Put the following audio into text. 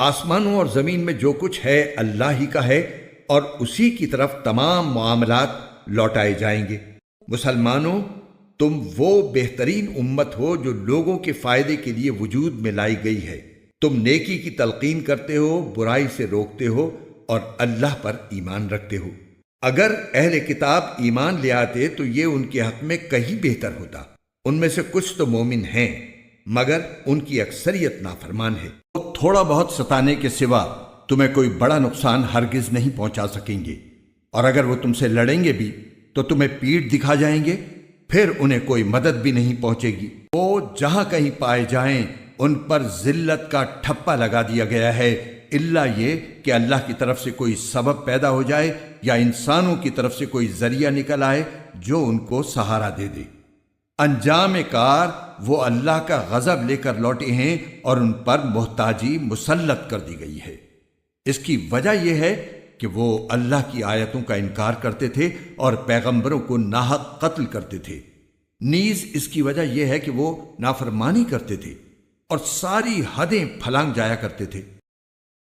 آسمانوں اور زمین میں جو کچھ ہے اللہ ہی کا ہے، اور اسی کی طرف تمام معاملات لوٹائے جائیں گے۔ مسلمانوں، تم وہ بہترین امت ہو جو لوگوں کے فائدے کے لیے وجود میں لائی گئی ہے۔ تم نیکی کی تلقین کرتے ہو، برائی سے روکتے ہو، اور اللہ پر ایمان رکھتے ہو۔ اگر اہل کتاب ایمان لے آتے تو یہ ان کے حق میں کہیں بہتر ہوتا۔ ان میں سے کچھ تو مومن ہیں، مگر ان کی اکثریت نافرمان ہے۔ وہ تھوڑا بہت ستانے کے سوا تمہیں کوئی بڑا نقصان ہرگز نہیں پہنچا سکیں گے، اور اگر وہ تم سے لڑیں گے بھی تو تمہیں پیٹھ دکھا جائیں گے، پھر انہیں کوئی مدد بھی نہیں پہنچے گی۔ وہ جہاں کہیں پائے جائیں ان پر ذلت کا ٹھپا لگا دیا گیا ہے، الا یہ کہ اللہ کی طرف سے کوئی سبب پیدا ہو جائے یا انسانوں کی طرف سے کوئی ذریعہ نکل آئے جو ان کو سہارا دے دے۔ انجام کار وہ اللہ کا غضب لے کر لوٹے ہیں اور ان پر محتاجی مسلط کر دی گئی ہے۔ اس کی وجہ یہ ہے کہ وہ اللہ کی آیتوں کا انکار کرتے تھے اور پیغمبروں کو ناحق قتل کرتے تھے۔ نیز اس کی وجہ یہ ہے کہ وہ نافرمانی کرتے تھے اور ساری حدیں پھلانگ جایا کرتے تھے۔